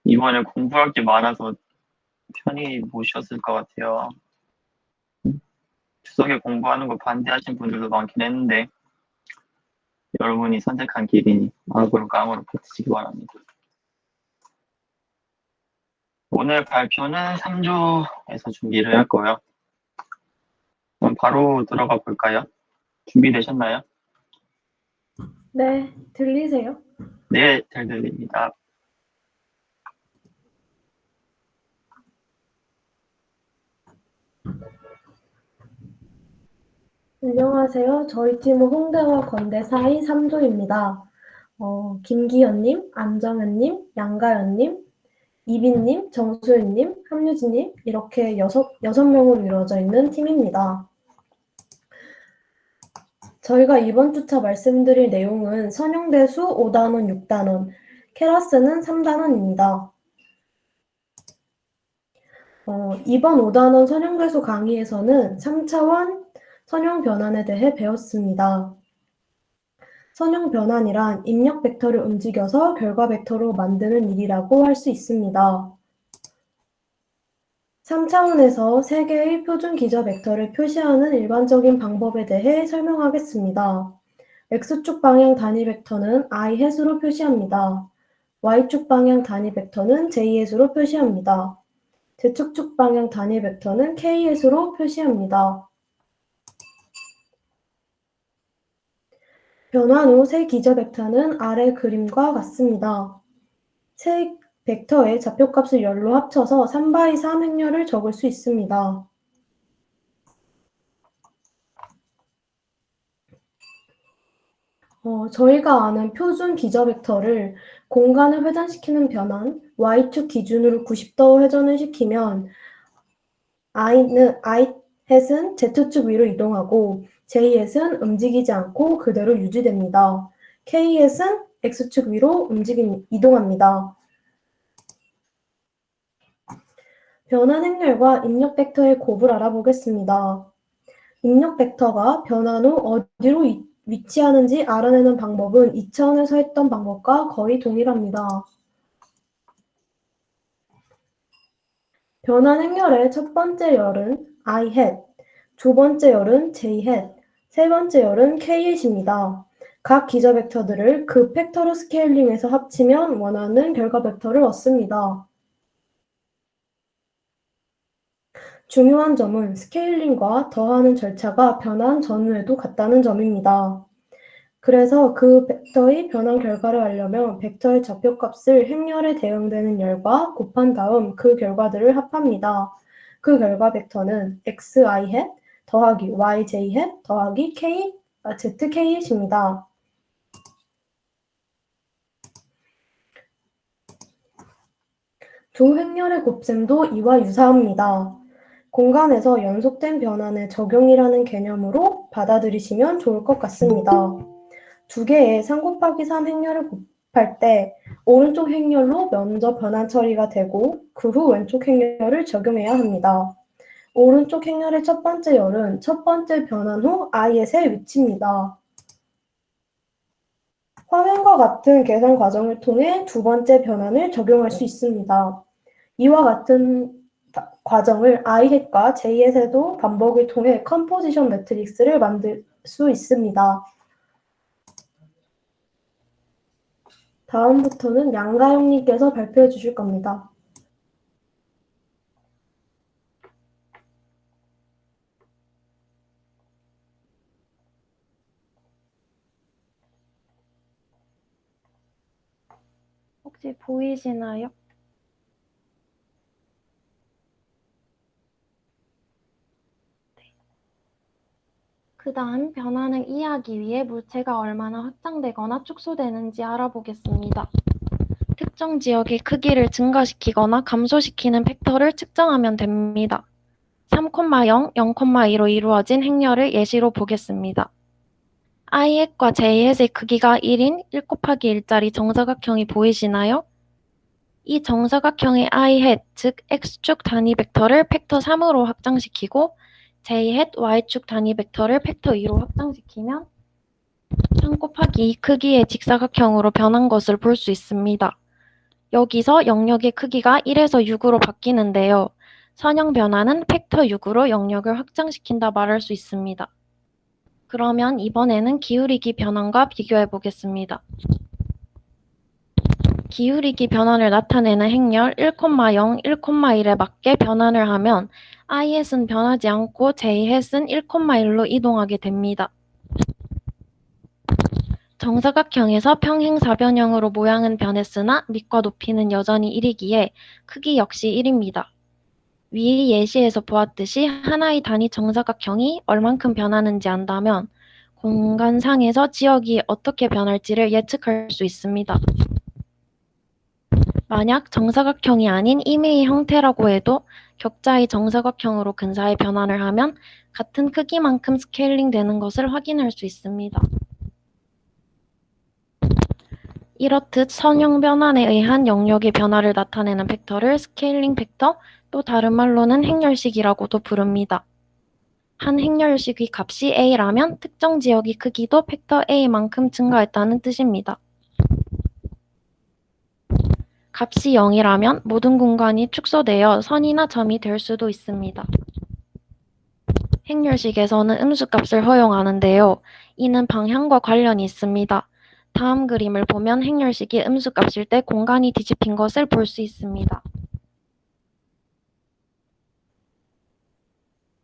이번에 공부할 게 많아서 편히 못 쉬었을 것 같아요. 추석에 공부하는 거 반대하신 분들도 많긴 했는데 여러분이 선택한 길이니 악으로 깡으로 버티시기 바랍니다. 오늘 발표는 3조에서 준비를 할 거예요. 그럼 바로 들어가 볼까요? 준비되셨나요? 네, 들리세요? 네, 잘 들립니다. 안녕하세요. 저희 팀은 홍대와 건대 사이 3조입니다. 김기현님, 안정현님, 양가연님, 이빈님, 정수현님, 함유진님 이렇게 여섯 명으로 이루어져 있는 팀입니다. 저희가 이번 주차 말씀드릴 내용은 선형대수 5단원, 6단원, 케라스는 3단원입니다. 이번 5단원 선형대수 강의에서는 3차원 선형 변환에 대해 배웠습니다. 선형 변환이란 입력 벡터를 움직여서 결과 벡터로 만드는 일이라고 할 수 있습니다. 3차원에서 3개의 표준 기저 벡터를 표시하는 일반적인 방법에 대해 설명하겠습니다. X축 방향 단위 벡터는 i-로 표시합니다. Y축 방향 단위 벡터는 j-로 표시합니다. Z축 방향 단위 벡터는 k-로 표시합니다. 변환 후 세 기저 벡터는 아래 그림과 같습니다. 세 벡터의 좌표값을 열로 합쳐서 3/3 행렬을 적을 수 있습니다. 저희가 아는 표준 기저 벡터를 공간을 회전시키는 변환 y축 기준으로 90도 회전을 시키면 i-햇은 z축 위로 이동하고 j-햇은 움직이지 않고 그대로 유지됩니다. k-햇은 x축 위로 이동합니다. 변환 행렬과 입력 벡터의 곱을 알아보겠습니다. 입력 벡터가 변환 후 어디로 위치하는지 알아내는 방법은 2차원에서 했던 방법과 거의 동일합니다. 변환 행렬의 첫 번째 열은 i-hat, 두 번째 열은 j-hat, 세 번째 열은 k-hat입니다. 각 기저 벡터들을 그 팩터로 스케일링해서 합치면 원하는 결과 벡터를 얻습니다. 중요한 점은 스케일링과 더하는 절차가 변환 전후에도 같다는 점입니다. 그래서 그 벡터의 변환 결과를 알려면 벡터의 좌표값을 행렬에 대응되는 열과 곱한 다음 그 결과들을 합합니다. 그 결과 벡터는 xi hat 더하기 yj hat 더하기 zk입니다. 두 행렬의 곱셈도 이와 유사합니다. 공간에서 연속된 변환의 적용이라는 개념으로 받아들이시면 좋을 것 같습니다. 두 개의 3 곱하기 3 행렬을 곱할 때 오른쪽 행렬로 먼저 변환 처리가 되고 그 후 왼쪽 행렬을 적용해야 합니다. 오른쪽 행렬의 첫 번째 열은 첫 번째 변환 후 i의 위치입니다. 화면과 같은 계산 과정을 통해 두 번째 변환을 적용할 수 있습니다. 이와 같은 과정을 i햇과 j햇에도 반복을 통해 컴포지션 매트릭스를 만들 수 있습니다. 다음부터는 양가영님께서 발표해 주실 겁니다. 혹시 보이시나요? 네. 그 다음 변환을 이해하기 위해 물체가 얼마나 확장되거나 축소되는지 알아보겠습니다. 특정 지역의 크기를 증가시키거나 감소시키는 팩터를 측정하면 됩니다. 3,0, 0,2로 이루어진 행렬을 예시로 보겠습니다. i햇과 j햇의 크기가 1인 1 곱하기 1짜리 정사각형이 보이시나요? 이 정사각형의 i햇, 즉 x축 단위 벡터를 팩터 3으로 확장시키고 j햇, y축 단위 벡터를 팩터 2로 확장시키면 3 곱하기 2 크기의 직사각형으로 변한 것을 볼 수 있습니다. 여기서 영역의 크기가 1에서 6으로 바뀌는데요. 선형 변화는 팩터 6으로 영역을 확장시킨다 말할 수 있습니다. 그러면 이번에는 기울이기 변환과 비교해 보겠습니다. 기울이기 변환을 나타내는 행렬 1,0, 1,1에 맞게 변환을 하면 ihat은 변하지 않고 jhat은 1,1로 이동하게 됩니다. 정사각형에서 평행사변형으로 모양은 변했으나 밑과 높이는 여전히 1이기에 크기 역시 1입니다. 위 예시에서 보았듯이 하나의 단위 정사각형이 얼만큼 변하는지 안다면 공간상에서 지역이 어떻게 변할지를 예측할 수 있습니다. 만약 정사각형이 아닌 임의의 형태라고 해도 격자의 정사각형으로 근사의 변환을 하면 같은 크기만큼 스케일링 되는 것을 확인할 수 있습니다. 이렇듯 선형 변환에 의한 영역의 변화를 나타내는 벡터를 스케일링 벡터, 또 다른 말로는 행렬식이라고도 부릅니다. 한 행렬식의 값이 A라면 특정 지역의 크기도 벡터 A만큼 증가했다는 뜻입니다. 값이 0이라면 모든 공간이 축소되어 선이나 점이 될 수도 있습니다. 행렬식에서는 음수값을 허용하는데요. 이는 방향과 관련이 있습니다. 다음 그림을 보면 행렬식이 음수값일 때 공간이 뒤집힌 것을 볼 수 있습니다.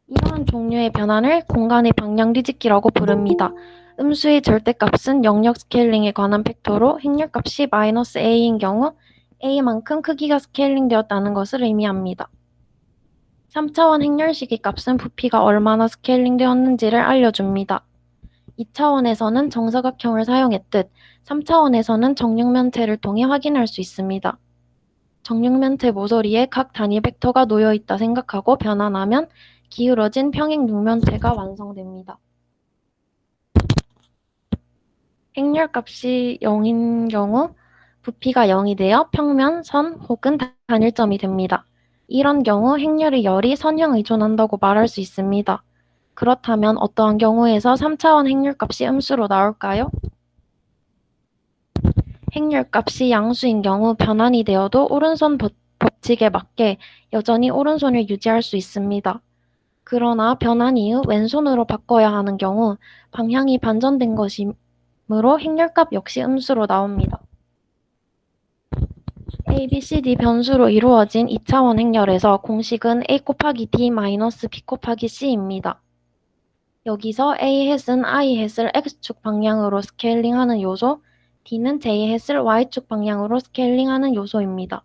이러한 종류의 변환을 공간의 방향 뒤집기라고 부릅니다. 음수의 절대값은 영역 스케일링에 관한 팩터로 행렬값이 -a인 경우 a만큼 크기가 스케일링 되었다는 것을 의미합니다. 3차원 행렬식의 값은 부피가 얼마나 스케일링 되었는지를 알려줍니다. 2차원에서는 정사각형을 사용했듯 3차원에서는 정육면체를 통해 확인할 수 있습니다. 정육면체 모서리에 각 단위 벡터가 놓여 있다 생각하고 변환하면 기울어진 평행 육면체가 완성됩니다. 행렬값이 0인 경우 부피가 0이 되어 평면, 선 혹은 단일점이 됩니다. 이런 경우 행렬의 열이 선형 의존한다고 말할 수 있습니다. 그렇다면 어떠한 경우에서 3차원 행렬값이 음수로 나올까요? 행렬값이 양수인 경우 변환이 되어도 오른손 법칙에 맞게 여전히 오른손을 유지할 수 있습니다. 그러나 변환 이후 왼손으로 바꿔야 하는 경우 방향이 반전된 것이므로 행렬값 역시 음수로 나옵니다. A, B, C, D 변수로 이루어진 2차원 행렬에서 공식은 A 곱하기 D 마이너스 B 곱하기 C입니다. 여기서 A hat은 I hat을 X축 방향으로 스케일링하는 요소, D는 J hat을 Y축 방향으로 스케일링하는 요소입니다.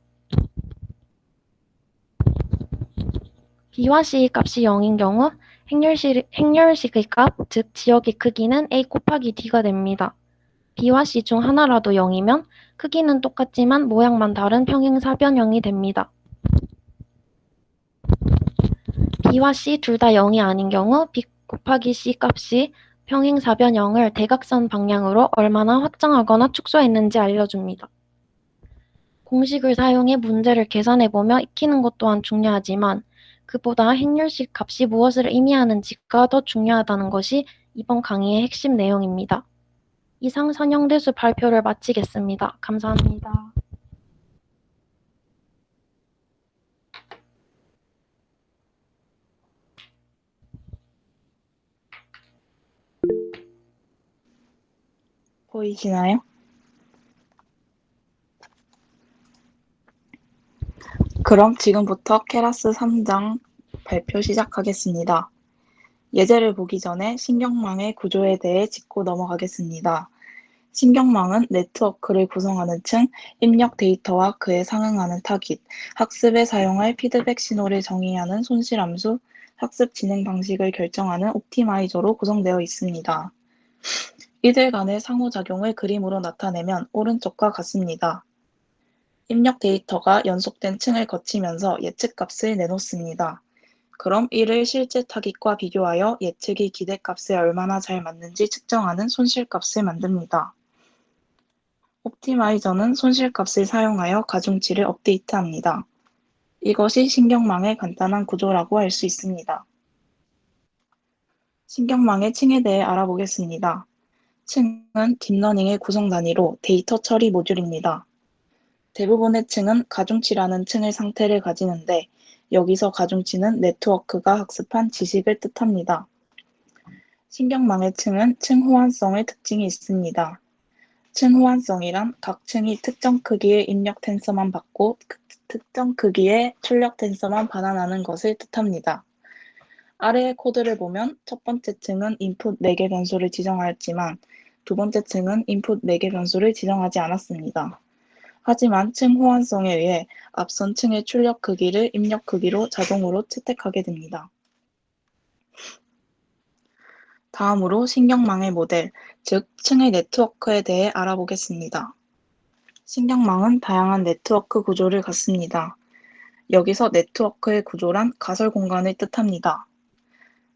B와 C의 값이 0인 경우 행렬식의 값, 즉 지역의 크기는 A 곱하기 D가 됩니다. B와 C 중 하나라도 0이면 크기는 똑같지만 모양만 다른 평행사변형이 됩니다. B와 C 둘 다 0이 아닌 경우 B 곱하기 C 값이 평행사변형을 대각선 방향으로 얼마나 확장하거나 축소했는지 알려줍니다. 공식을 사용해 문제를 계산해보며 익히는 것 또한 중요하지만 그보다 행렬식 값이 무엇을 의미하는지가 더 중요하다는 것이 이번 강의의 핵심 내용입니다. 이상 선형대수 발표를 마치겠습니다. 감사합니다. 보이시나요? 그럼 지금부터 케라스 3장 발표 시작하겠습니다. 예제를 보기 전에 신경망의 구조에 대해 짚고 넘어가겠습니다. 신경망은 네트워크를 구성하는 층, 입력 데이터와 그에 상응하는 타깃, 학습에 사용할 피드백 신호를 정의하는 손실함수, 학습 진행 방식을 결정하는 옵티마이저로 구성되어 있습니다. 이들 간의 상호작용을 그림으로 나타내면 오른쪽과 같습니다. 입력 데이터가 연속된 층을 거치면서 예측값을 내놓습니다. 그럼 이를 실제 타깃과 비교하여 예측이 기대값에 얼마나 잘 맞는지 측정하는 손실값을 만듭니다. 옵티마이저는 손실값을 사용하여 가중치를 업데이트합니다. 이것이 신경망의 간단한 구조라고 할 수 있습니다. 신경망의 층에 대해 알아보겠습니다. 층은 딥러닝의 구성 단위로 데이터 처리 모듈입니다. 대부분의 층은 가중치라는 층의 상태를 가지는데 여기서 가중치는 네트워크가 학습한 지식을 뜻합니다. 신경망의 층은 층 호환성의 특징이 있습니다. 층 호환성이란 각 층이 특정 크기의 입력 텐서만 받고 특정 크기의 출력 텐서만 반환하는 것을 뜻합니다. 아래의 코드를 보면 첫 번째 층은 인풋 4개 변수를 지정하였지만 두 번째 층은 인풋 4개 변수를 지정하지 않았습니다. 하지만 층 호환성에 의해 앞선 층의 출력 크기를 입력 크기로 자동으로 채택하게 됩니다. 다음으로 신경망의 모델, 즉 층의 네트워크에 대해 알아보겠습니다. 신경망은 다양한 네트워크 구조를 갖습니다. 여기서 네트워크의 구조란 가설 공간을 뜻합니다.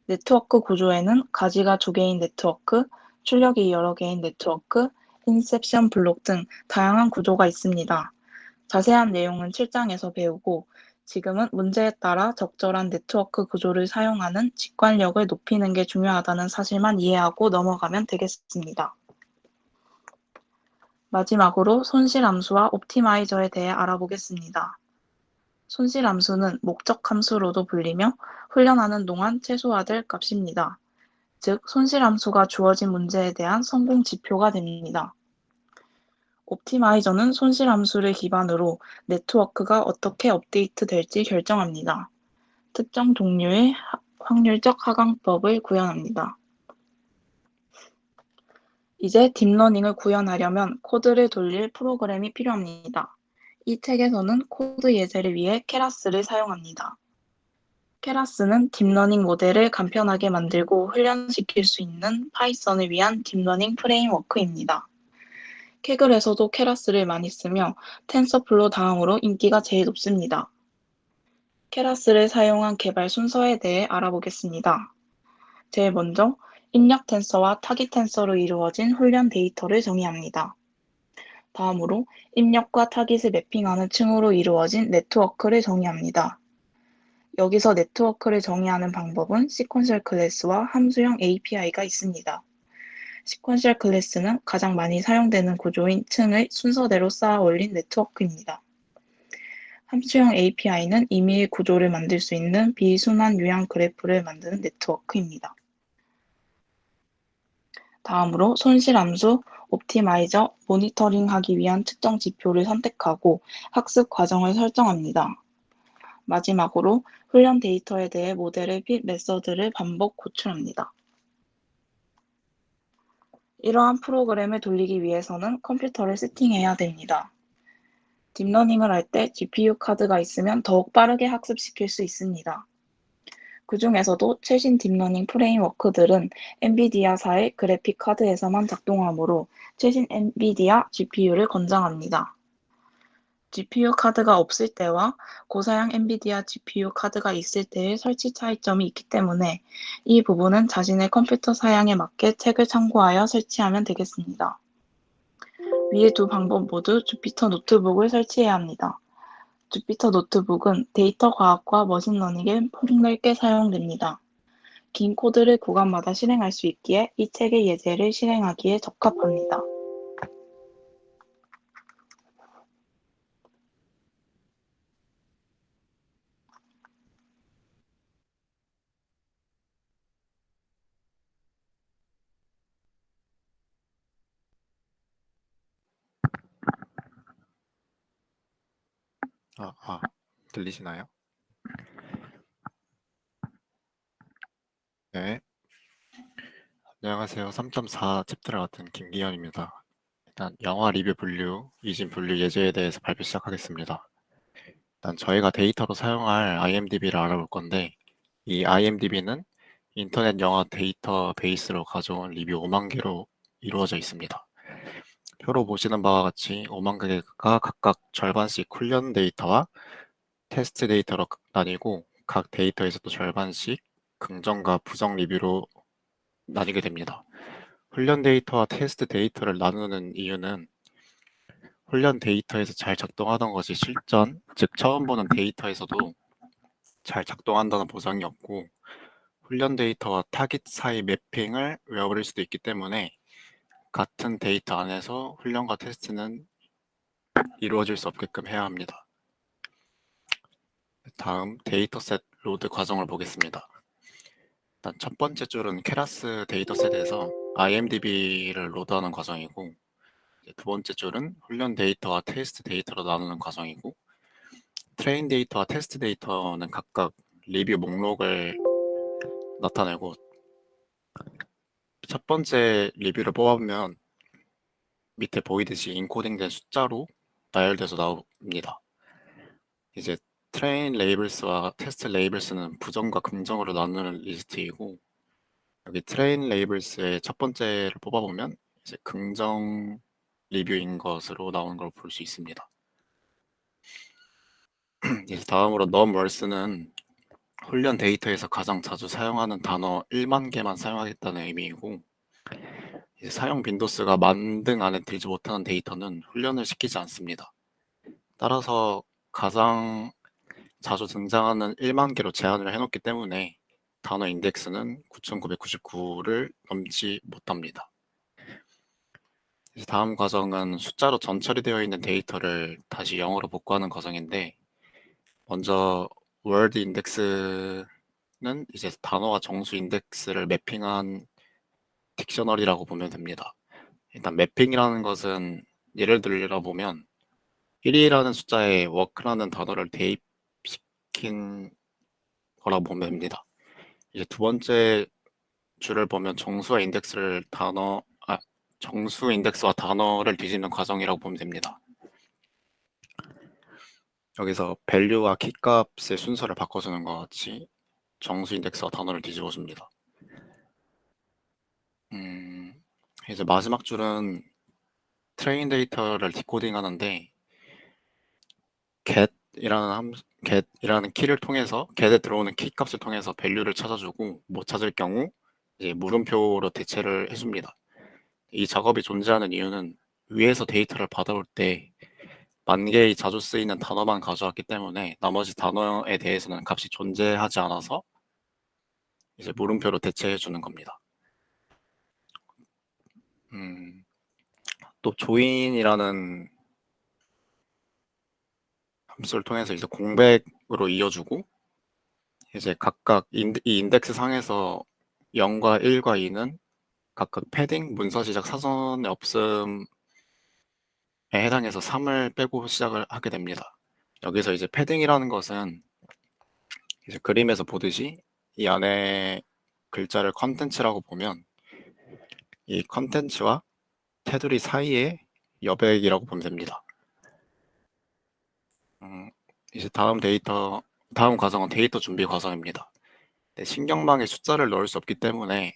네트워크 구조에는 가지가 두 개인 네트워크, 출력이 여러 개인 네트워크, 인셉션 블록 등 다양한 구조가 있습니다. 자세한 내용은 7장에서 배우고 지금은 문제에 따라 적절한 네트워크 구조를 사용하는 직관력을 높이는 게 중요하다는 사실만 이해하고 넘어가면 되겠습니다. 마지막으로 손실함수와 옵티마이저에 대해 알아보겠습니다. 손실함수는 목적 함수로도 불리며 훈련하는 동안 최소화될 값입니다. 즉, 손실함수가 주어진 문제에 대한 성공 지표가 됩니다. 옵티마이저는 손실함수를 기반으로 네트워크가 어떻게 업데이트될지 결정합니다. 특정 종류의 확률적 하강법을 구현합니다. 이제 딥러닝을 구현하려면 코드를 돌릴 프로그램이 필요합니다. 이 책에서는 코드 예제를 위해 케라스를 사용합니다. 케라스는 딥러닝 모델을 간편하게 만들고 훈련시킬 수 있는 파이썬을 위한 딥러닝 프레임워크입니다. 케글에서도 케라스를 많이 쓰며 텐서플로 다음으로 인기가 제일 높습니다. 케라스를 사용한 개발 순서에 대해 알아보겠습니다. 제일 먼저 입력 텐서와 타깃 텐서로 이루어진 훈련 데이터를 정의합니다. 다음으로 입력과 타깃을 매핑하는 층으로 이루어진 네트워크를 정의합니다. 여기서 네트워크를 정의하는 방법은 시퀀셜 클래스와 함수형 API가 있습니다. 시퀀셜 클래스는 가장 많이 사용되는 구조인 층을 순서대로 쌓아 올린 네트워크입니다. 함수형 API는 임의의 구조를 만들 수 있는 비순환 유형 그래프를 만드는 네트워크입니다. 다음으로 손실함수, 옵티마이저, 모니터링하기 위한 측정 지표를 선택하고 학습 과정을 설정합니다. 마지막으로 훈련 데이터에 대해 모델의 핏 메서드를 반복 고출합니다. 이러한 프로그램을 돌리기 위해서는 컴퓨터를 세팅해야 됩니다. 딥러닝을 할 때 GPU 카드가 있으면 더욱 빠르게 학습시킬 수 있습니다. 그 중에서도 최신 딥러닝 프레임워크들은 엔비디아사의 그래픽 카드에서만 작동하므로 최신 엔비디아 GPU를 권장합니다. GPU 카드가 없을 때와 고사양 엔비디아 GPU 카드가 있을 때의 설치 차이점이 있기 때문에 이 부분은 자신의 컴퓨터 사양에 맞게 책을 참고하여 설치하면 되겠습니다. 위의 두 방법 모두 주피터 노트북을 설치해야 합니다. 주피터 노트북은 데이터 과학과 머신러닝에 폭넓게 사용됩니다. 긴 코드를 구간마다 실행할 수 있기에 이 책의 예제를 실행하기에 적합합니다. 들리시나요? 네. 안녕하세요. 3.4 챕터를 맡은 김기현입니다. 일단 영화 리뷰 분류, 이진 분류 예제에 대해서 발표 시작하겠습니다. 일단 저희가 데이터로 사용할 IMDb를 알아볼 건데 이 IMDb는 인터넷 영화 데이터 베이스로 가져온 리뷰 5만 개로 이루어져 있습니다. 표로 보시는 바와 같이 5만 개가 각각 절반씩 훈련 데이터와 테스트 데이터로 나뉘고 각 데이터에서도 절반씩 긍정과 부정 리뷰로 나뉘게 됩니다. 훈련 데이터와 테스트 데이터를 나누는 이유는 훈련 데이터에서 잘 작동하던 것이 실전, 즉 처음 보는 데이터에서도 잘 작동한다는 보장이 없고 훈련 데이터와 타깃 사이 매핑을 외워버릴 수도 있기 때문에 같은 데이터 안에서 훈련과 테스트는 이루어질 수 없게끔 해야 합니다. 다음 데이터셋 로드 과정을 보겠습니다. 일단 첫 번째 줄은 케라스 데이터셋에서 IMDb를 로드하는 과정이고, 두 번째 줄은 훈련 데이터와 테스트 데이터로 나누는 과정이고, 트레인 데이터와 테스트 데이터는 각각 리뷰 목록을 나타내고, 첫 번째 리뷰를 뽑아보면 밑에 보이듯이 인코딩된 숫자로 나열돼서 나옵니다. 이제 트레인 레이블스와 테스트 레이블스는 부정과 긍정으로 나누는 리스트이고, 여기 트레인 레이블스의 첫 번째를 뽑아보면 이제 긍정 리뷰인 것으로 나오는 걸 볼 수 있습니다. 이제 다음으로 numWords는 훈련 데이터에서 가장 자주 사용하는 단어 1만 개만 사용하겠다는 의미이고, 이제 사용 빈도수가 10,000등 안에 들지 못하는 데이터는 훈련을 시키지 않습니다. 따라서 가장 자주 등장하는 1만 개로 제한을 해놓기 때문에 단어 인덱스는 9,999를 넘지 못합니다. 이제 다음 과정은 숫자로 전처리되어 있는 데이터를 다시 영어로 복구하는 과정인데, 먼저 word 인덱스는 이제 단어와 정수 인덱스를 매핑한 딕셔너리라고 보면 됩니다. 일단 매핑이라는 것은 예를 들어보면 1이라는 숫자에 work라는 단어를 대입시킨 거라고 보면 됩니다. 이제 두 번째 줄을 보면 정수 인덱스와 단어를 뒤집는 과정이라고 보면 됩니다. 여기서 value와 키값의 순서를 바꿔주는 것 같이 정수 인덱스와 단어를 뒤집어 줍니다. 이제 마지막 줄은 트레인 데이터를 디코딩 하는데 get이라는 키를 통해서 get에 들어오는 키 값을 통해서 value를 찾아주고 못 찾을 경우 이제 물음표로 대체를 해줍니다. 이 작업이 존재하는 이유는 위에서 데이터를 받아올 때 10,000개의 자주 쓰이는 단어만 가져왔기 때문에 나머지 단어에 대해서는 값이 존재하지 않아서 이제 물음표로 대체해 주는 겁니다. 또 join이라는 함수를 통해서 이제 공백으로 이어주고, 이제 각각 이 인덱스 상에서 0과 1과 2는 각각 패딩, 문서 시작, 사전에 없음에 해당해서 3을 빼고 시작을 하게 됩니다. 여기서 이제 패딩이라는 것은 이제 그림에서 보듯이 이 안에 글자를 컨텐츠라고 보면 이 컨텐츠와 테두리 사이의 여백이라고 보면 됩니다. 이제 다음 과정은 데이터 준비 과정입니다. 신경망에 숫자를 넣을 수 없기 때문에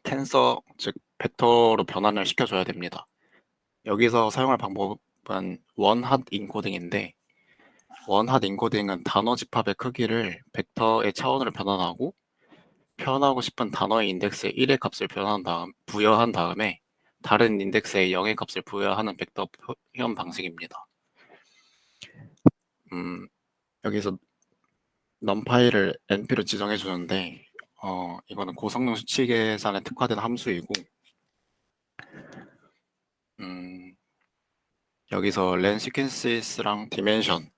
텐서, 즉 벡터로 변환을 시켜줘야 됩니다. 여기서 사용할 방법은 원핫 인코딩인데, 원핫 인코딩은 단어 집합의 크기를 벡터의 차원으로 변환하고 표현하고 싶은 단어의 인덱스에 1의 값을 부여한 다음에 다른 인덱스에 0의 값을 부여하는 벡터 표현 방식입니다. 여기서 numPy를 np로 지정해 주는데 이거는 고성능 수치 계산에 특화된 함수이고, 여기서 len sequences랑 dimension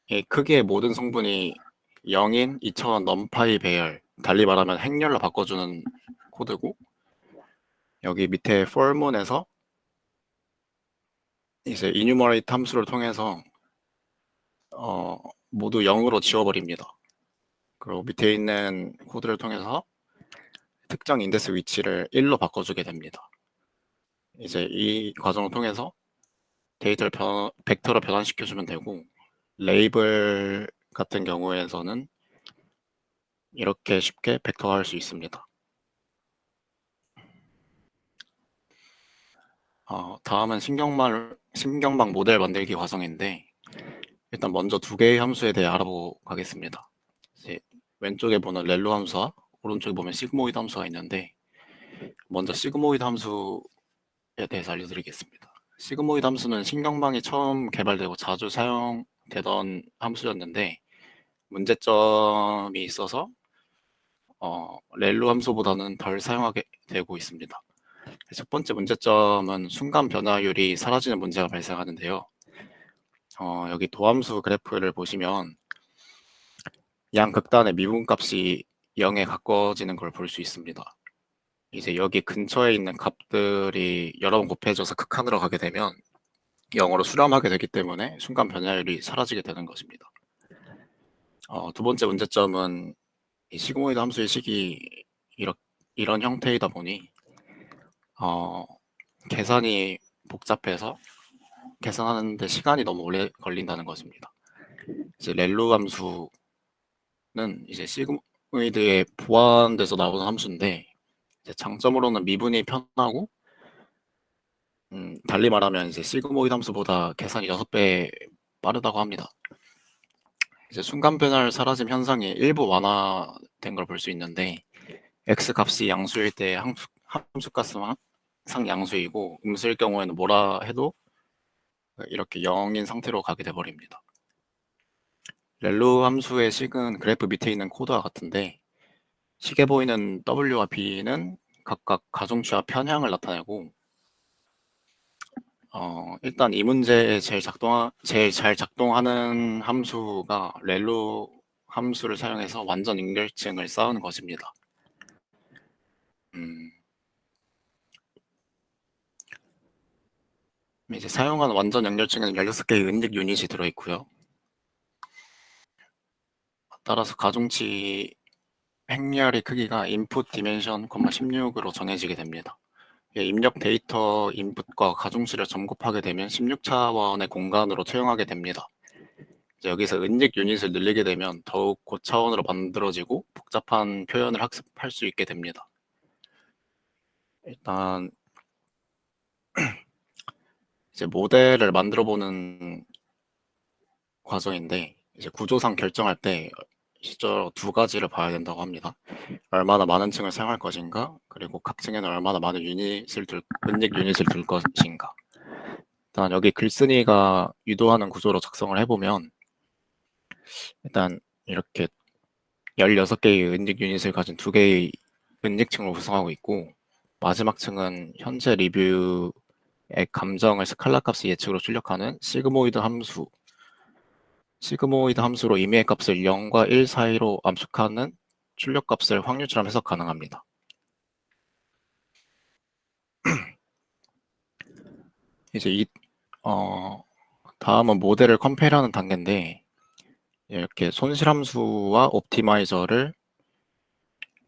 이 크기의 모든 성분이 0인 2차원 numpy 배열, 달리 말하면 행렬로 바꿔주는 코드고, 여기 밑에 for문에서 이제 enumerate 함수를 통해서 모두 0으로 지워버립니다. 그리고 밑에 있는 코드를 통해서 특정 인덱스 위치를 1로 바꿔주게 됩니다. 이제 이 과정을 통해서 데이터를 벡터로 변환시켜주면 되고, 레이블 같은 경우에서는 이렇게 쉽게 벡터화할 수 있습니다. 다음은 신경망 모델 만들기 과정인데, 일단 먼저 두 개의 함수에 대해 알아보고 가겠습니다. 이제 왼쪽에 보는 렐로 함수와 오른쪽에 보면 시그모이드 함수가 있는데, 먼저 시그모이드 함수에 대해서 알려드리겠습니다. 시그모이드 함수는 신경망이 처음 개발되고 자주 사용되던 함수였는데, 문제점이 있어서 렐로 함수보다는 덜 사용하게 되고 있습니다. 첫 번째 문제점은 순간 변화율이 사라지는 문제가 발생하는데요. 여기 도함수 그래프를 보시면 양 극단의 미분값이 0에 가까워지는 걸 볼 수 있습니다. 이제 여기 근처에 있는 값들이 여러 번 곱해져서 극한으로 가게 되면 0으로 수렴하게 되기 때문에 순간 변화율이 사라지게 되는 것입니다. 두 번째 문제점은 이 시그모이드 함수의 식이 이런 형태이다 보니 계산이 복잡해서 계산하는데 시간이 너무 오래 걸린다는 것입니다. 이제 렐루 함수는 이제 시그모이드에 보완돼서 나오는 함수인데 이제 장점으로는 미분이 편하고 달리 말하면 이제 시그모이드 함수보다 계산이 6배 빠르다고 합니다. 이제 순간 변화율 사라짐 현상이 일부 완화된 걸 볼 수 있는데 x 값이 양수일 때 함수 값은 항상 양수이고 음수일 경우에는 뭐라 해도 이렇게 0인 상태로 가게 돼버립니다. 렐루 함수의 식은 그래프 밑에 있는 코드와 같은데 식에 보이는 w와 b는 각각 가중치와 편향을 나타내고 일단 이 문제에 제일 잘 작동하는 함수가 렐루 함수를 사용해서 완전 연결층을 쌓는 것입니다. 이제 사용하는 완전 연결층에는 16개의 은닉 유닛이 들어있고요. 따라서 가중치 행렬의 크기가 input dimension, 16으로 정해지게 됩니다. 입력 데이터 인풋과 가중치를 점곱하게 되면 16차원의 공간으로 투영하게 됩니다. 이제 여기서 은닉 유닛을 늘리게 되면 더욱 고차원으로 만들어지고 복잡한 표현을 학습할 수 있게 됩니다. 일단 이제 모델을 만들어 보는 과정인데 이제 구조상 결정할 때 실제로 두 가지를 봐야 된다고 합니다. 얼마나 많은 층을 사용할 것인가, 그리고 각 층에는 얼마나 많은 은닉 유닛을 둘 것인가. 일단 여기 글쓴이가 유도하는 구조로 작성을 해보면 일단 이렇게 16개의 은닉 유닛을 가진 2개의 은닉층으로 구성하고 있고 마지막 층은 현재 리뷰의 감정을 스칼라 값의 예측으로 출력하는 시그모이드 함수로 임의의 값을 0과 1 사이로 압축하는 출력 값을 확률처럼 해석 가능합니다. 이제 다음은 모델을 컴페일하는 단계인데 이렇게 손실함수와 옵티마이저를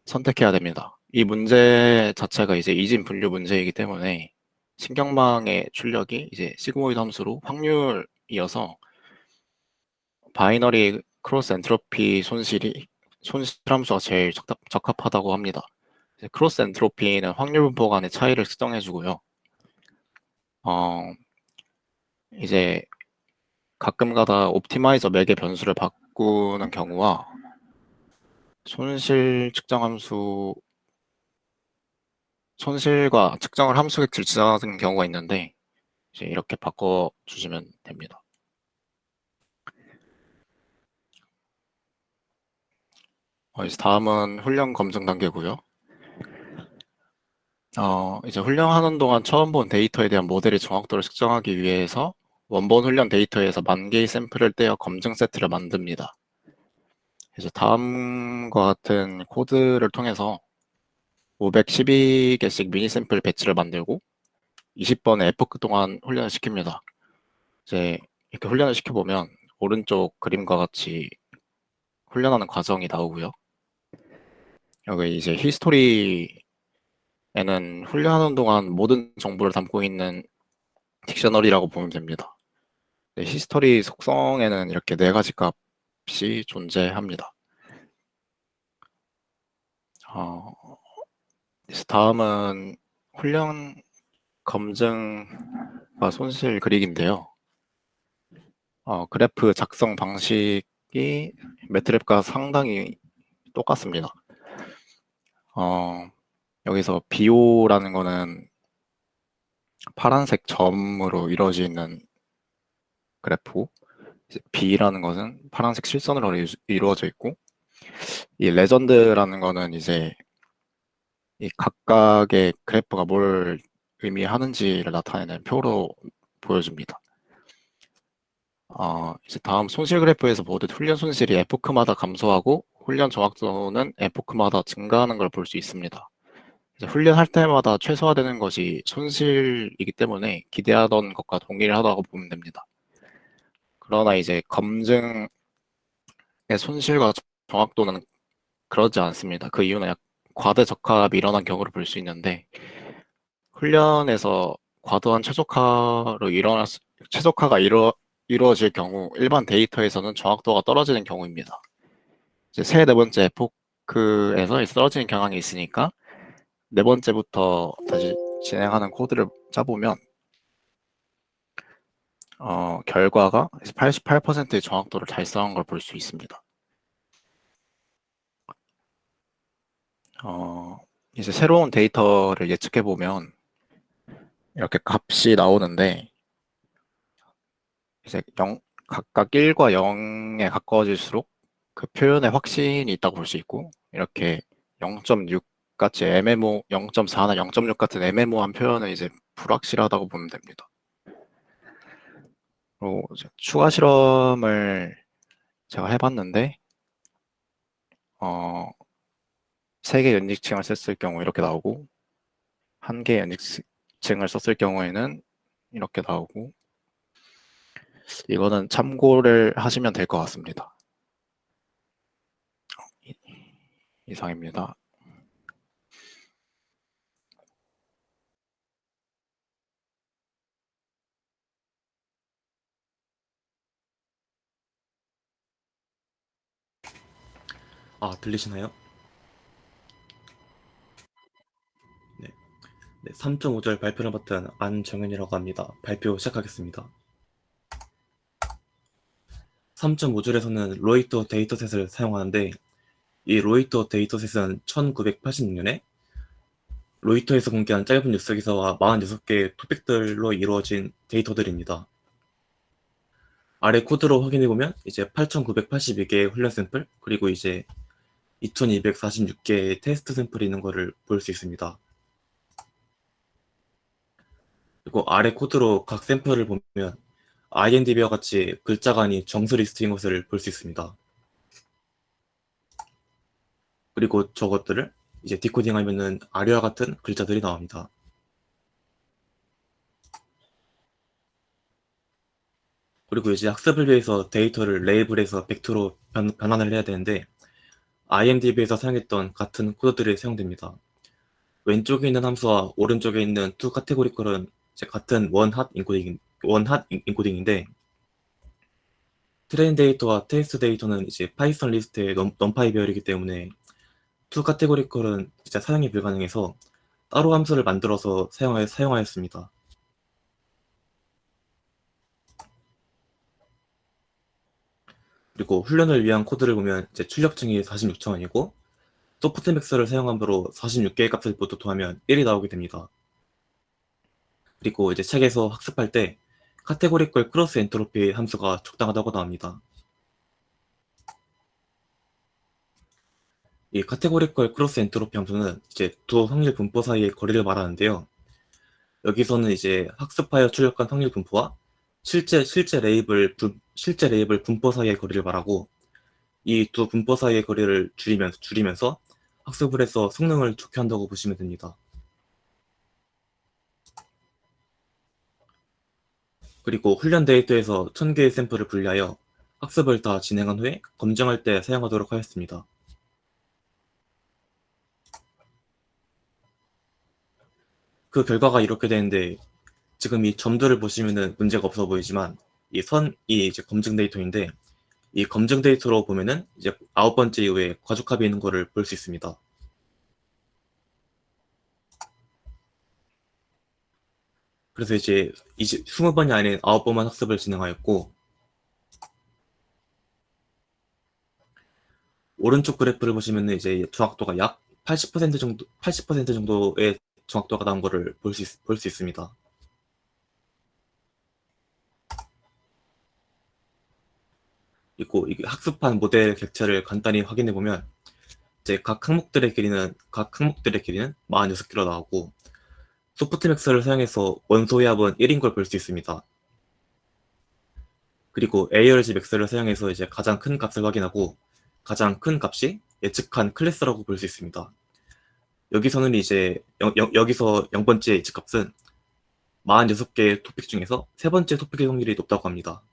선택해야 됩니다. 이 문제 자체가 이제 이진 분류 문제이기 때문에 신경망의 출력이 이제 시그모이드 함수로 확률이어서 바이너리 크로스 엔트로피 손실함수가 제일 적합하다고 합니다. 크로스 엔트로피는 확률 분포 간의 차이를 측정해주고요. 이제 가끔가다 옵티마이저 맥의 변수를 바꾸는 경우와 손실과 측정을 함수 객체를 지정하는 경우가 있는데 이제 이렇게 바꿔주시면 됩니다. 이제 다음은 훈련 검증 단계고요. 이제 훈련하는 동안 처음 본 데이터에 대한 모델의 정확도를 측정하기 위해서 원본 훈련 데이터에서 10,000개의 샘플을 떼어 검증 세트를 만듭니다. 이제 다음과 같은 코드를 통해서 512개씩 미니 샘플 배치를 만들고 20번의 에포크 동안 훈련을 시킵니다. 이제 이렇게 훈련을 시켜보면 오른쪽 그림과 같이 훈련하는 과정이 나오고요. 여기 이제 히스토리에는 훈련하는 동안 모든 정보를 담고 있는 딕셔너리라고 보면 됩니다. 히스토리 속성에는 이렇게 4가지 값이 존재합니다. 다음은 훈련 검증과 손실 그리기인데요. 그래프 작성 방식이 매트랩과 상당히 똑같습니다. 여기서 BO라는 거는 파란색 점으로 이루어지는 그래프, B라는 것은 파란색 실선으로 이루어져 있고 이 레전드라는 거는 이제 이 각각의 그래프가 뭘 의미하는지를 나타내는 표로 보여줍니다. 이제 다음 손실 그래프에서 보듯 훈련 손실이 에포크마다 감소하고 훈련 정확도는 에포크마다 증가하는 걸 볼 수 있습니다. 이제 훈련할 때마다 최소화되는 것이 손실이기 때문에 기대하던 것과 동일하다고 보면 됩니다. 그러나 이제 검증의 손실과 정확도는 그러지 않습니다. 그 이유는 과대적합이 일어난 경우를 볼 수 있는데 훈련에서 과도한 최적화가 이루어질 경우 일반 데이터에서는 정확도가 떨어지는 경우입니다. 이제 네 번째 에포크에서 떨어지는 경향이 있으니까 네 번째부터 다시 진행하는 코드를 짜보면 결과가 88%의 정확도를 달성한 걸 볼 수 있습니다. 이제 새로운 데이터를 예측해 보면 이렇게 값이 나오는데 이제 각각 1과 0에 가까워질수록 그 표현에 확신이 있다고 볼 수 있고 이렇게 0.6 같이 0.4나 0.6 같은 애매모호한 표현은 이제 불확실하다고 보면 됩니다. 그리고 이제 추가 실험을 제가 해봤는데 3개 연직층을 썼을 경우 이렇게 나오고 1개 연직층을 썼을 경우에는 이렇게 나오고 이거는 참고를 하시면 될 것 같습니다. 이상입니다. 들리시나요? 네. 3.5절 발표를 맡은 안정현이라고 합니다. 발표 시작하겠습니다. 3.5절에서는 로이터 데이터셋을 사용하는데 이 로이터 데이터셋은 1986년에 로이터에서 공개한 짧은 뉴스 기사와 46개의 토픽들로 이루어진 데이터들입니다. 아래 코드로 확인해보면 이제 8,982개의 훈련 샘플 그리고 이제 2,246개의 테스트 샘플이 있는 것을 볼 수 있습니다. 그리고 아래 코드로 각 샘플을 보면 IMDb와 같이 글자가 아닌 정수 리스트인 것을 볼 수 있습니다. 그리고 저것들을 이제 디코딩하면은 아래와 같은 글자들이 나옵니다. 그리고 이제 학습을 위해서 데이터를 레이블에서 벡터로 변환을 해야 되는데 IMDb에서 사용했던 같은 코드들이 사용됩니다. 왼쪽에 있는 함수와 오른쪽에 있는 to 카테고리컬은 같은 원핫 인코딩인데 트레인 데이터와 테스트 데이터는 이제 파이썬 리스트의 넘파이 배열이기 때문에 to 카테고리컬은 진짜 사용이 불가능해서 따로 함수를 만들어서 사용하였습니다. 그리고 훈련을 위한 코드를 보면 이제 출력증이 46,000원이고 소프트맥스를 사용함으로 46개의 값을 모두 더하면 1이 나오게 됩니다. 그리고 이제 책에서 학습할 때 카테고리컬 크로스 엔트로피 함수가 적당하다고 나옵니다. 이 카테고리컬 크로스 엔트로피 함수는 이제 두 확률 분포 사이의 거리를 말하는데요. 여기서는 이제 학습하여 출력한 확률 분포와 실제 레이블 분포 사이의 거리를 말하고 이 두 분포 사이의 거리를 줄이면서 학습을 해서 성능을 좋게 한다고 보시면 됩니다. 그리고 훈련 데이터에서 1000개의 샘플을 분리하여 학습을 다 진행한 후에 검증할 때 사용하도록 하였습니다. 그 결과가 이렇게 되는데 지금 이 점들을 보시면은 문제가 없어 보이지만 이 선이 이제 검증 데이터인데 이 검증 데이터로 보면은 이제 9번째 이후에 과적합이 있는 거를 볼 수 있습니다. 그래서 이제 20번이 아닌 9번만 학습을 진행하였고 오른쪽 그래프를 보시면은 이제 정확도가 약 80% 정도의 정확도가 나온 거를 볼 수 있습니다. 그리고 이게 학습한 모델 객체를 간단히 확인해 보면 이제 각 항목들의 길이는 46km 나오고 소프트맥스를 사용해서 원소 회합은 1인 걸 볼 수 있습니다. 그리고 ARG 맥스를 사용해서 이제 가장 큰 값을 확인하고 가장 큰 값이 예측한 클래스라고 볼 수 있습니다. 여기서는 이제 여기서 0번째 예측값은 46개의 토픽 중에서 세 번째 토픽의 확률이 높다고 합니다.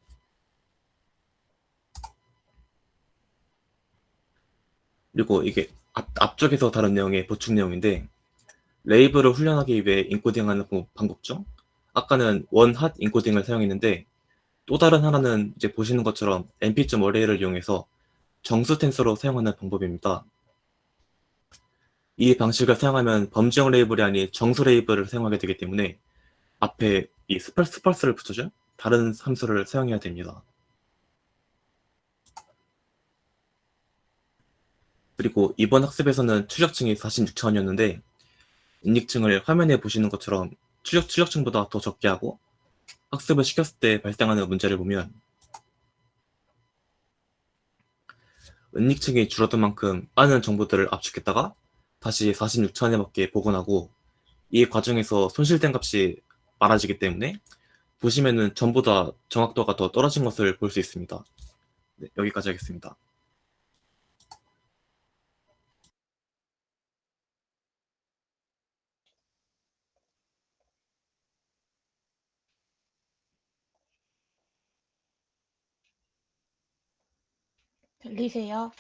그리고 이게 앞쪽에서 다룬 내용의 보충 내용인데 레이블을 훈련하기 위해 인코딩하는 방법 중 아까는 원핫 인코딩을 사용했는데 또 다른 하나는 이제 보시는 것처럼 np.array를 이용해서 정수 텐서로 사용하는 방법입니다. 이 방식을 사용하면 범주형 레이블이 아닌 정수 레이블을 사용하게 되기 때문에 앞에 이 스펄스를 붙여준 다른 함수를 사용해야 됩니다. 그리고 이번 학습에서는 출력층이 46,000이었는데 인닉층을 화면에 보시는 것처럼 출력층보다 더 적게 하고 학습을 시켰을 때 발생하는 문제를 보면 은닉층이 줄어든 만큼 많은 정보들을 압축했다가 다시 46,000에 맞게 복원하고 이 과정에서 손실된 값이 많아지기 때문에 보시면은 전보다 정확도가 더 떨어진 것을 볼 수 있습니다. 네, 여기까지 하겠습니다. 들리세요?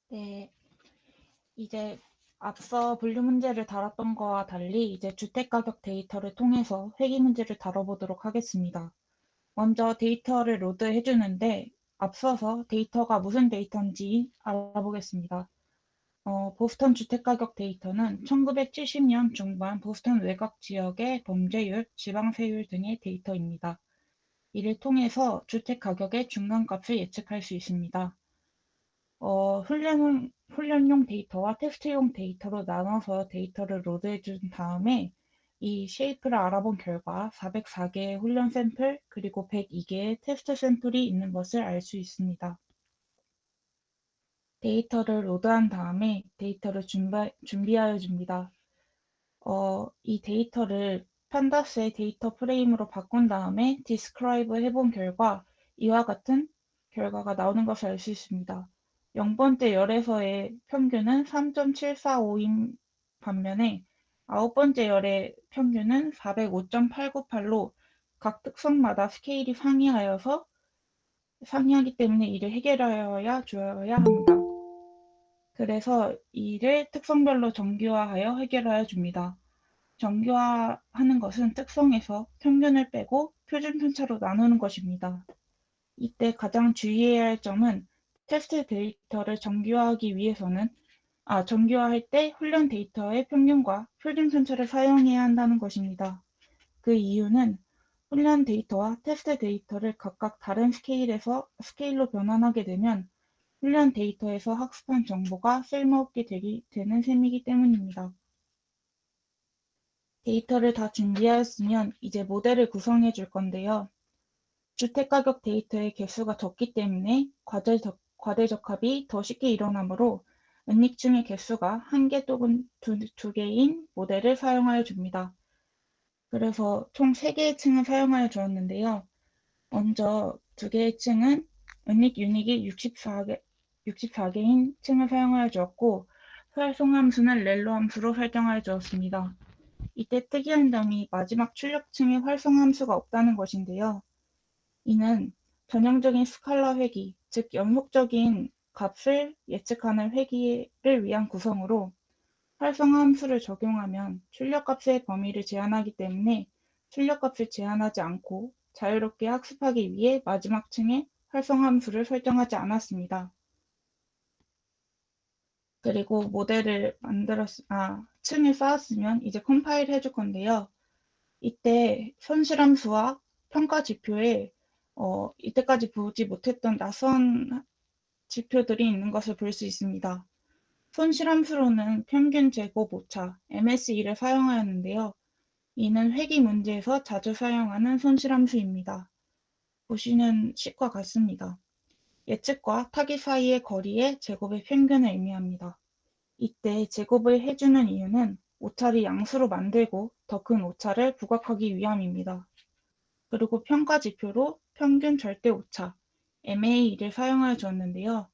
네, 이제 앞서 분류 문제를 다뤘던 거와 달리 이제 주택가격 데이터를 통해서 회귀 문제를 다뤄보도록 하겠습니다. 먼저 데이터를 로드해 주는데 앞서서 데이터가 무슨 데이터인지 알아보겠습니다. 보스턴 주택가격 데이터는 1970년 중반 보스턴 외곽 지역의 범죄율, 지방세율 등의 데이터입니다. 이를 통해서 주택가격의 중간값을 예측할 수 있습니다. 훈련용 데이터와 테스트용 데이터로 나눠서 데이터를 로드해 준 다음에 이 쉐이프를 알아본 결과 404개의 훈련 샘플 그리고 102개의 테스트 샘플이 있는 것을 알 수 있습니다. 데이터를 로드한 다음에 데이터를 준비하여 줍니다. 이 데이터를 판다스의 데이터 프레임으로 바꾼 다음에 디스크라이브 해본 결과 이와 같은 결과가 나오는 것을 알 수 있습니다. 0번째 열에서의 평균은 3.745인 반면에 9번째 열의 평균은 405.898로 각 특성마다 스케일이 상이하기 때문에 이를 해결하여야 줘야 합니다. 그래서 이를 특성별로 정규화하여 해결하여 줍니다. 정규화하는 것은 특성에서 평균을 빼고 표준 편차로 나누는 것입니다. 이때 가장 주의해야 할 점은 테스트 데이터를 정규화할 때 훈련 데이터의 평균과 표준 편차를 사용해야 한다는 것입니다. 그 이유는 훈련 데이터와 테스트 데이터를 각각 다른 스케일로 변환하게 되면 훈련 데이터에서 학습한 정보가 쓸모없게 되는 셈이기 때문입니다. 데이터를 다 준비하였으면 이제 모델을 구성해 줄 건데요. 주택가격 데이터의 개수가 적기 때문에 과대적합이 더 쉽게 일어나므로 은닉층의 개수가 1개 또는 2개인 모델을 사용하여 줍니다. 그래서 총 3개의 층을 사용하여 주었는데요. 먼저 2개의 층은 은닉 유닉이 64개인 층을 사용하여 주었고 활성함수는 렐로 함수로 설정하여 주었습니다. 이때 특이한 점이 마지막 출력층에 활성함수가 없다는 것인데요. 이는 전형적인 스칼라 회귀, 즉 연속적인 값을 예측하는 회귀를 위한 구성으로 활성함수를 적용하면 출력값의 범위를 제한하기 때문에 출력값을 제한하지 않고 자유롭게 학습하기 위해 마지막 층에 활성함수를 설정하지 않았습니다. 그리고 층을 쌓았으면 이제 컴파일 해줄 건데요. 이때 손실함수와 평가 지표에 이때까지 보지 못했던 낯선 지표들이 있는 것을 볼 수 있습니다. 손실함수로는 평균 제곱 오차, MSE를 사용하였는데요. 이는 회귀 문제에서 자주 사용하는 손실함수입니다. 보시는 식과 같습니다. 예측과 타깃 사이의 거리의 제곱의 평균을 의미합니다. 이때 제곱을 해주는 이유는 오차를 양수로 만들고 더 큰 오차를 부각하기 위함입니다. 그리고 평가 지표로 평균 절대 오차, MA를 사용하여 주었는데요.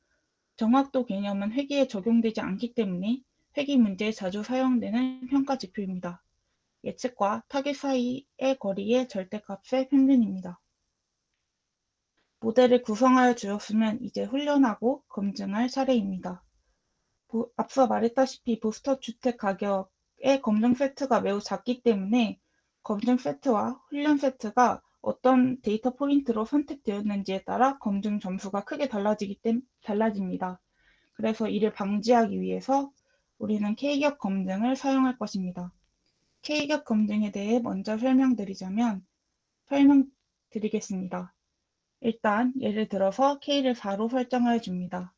정확도 개념은 회계에 적용되지 않기 때문에 회계 문제에 자주 사용되는 평가 지표입니다. 예측과 타깃 사이의 거리의 절대값의 평균입니다. 모델을 구성하여 주었으면 이제 훈련하고 검증할 차례입니다. 앞서 말했다시피 부스터 주택 가격의 검증 세트가 매우 작기 때문에 검증 세트와 훈련 세트가 어떤 데이터 포인트로 선택되었는지에 따라 검증 점수가 크게 달라집니다. 그래서 이를 방지하기 위해서 우리는 K격 검증을 사용할 것입니다. K격 검증에 대해 먼저 설명드리겠습니다. 일단 예를 들어서 K를 4로 설정하여 줍니다.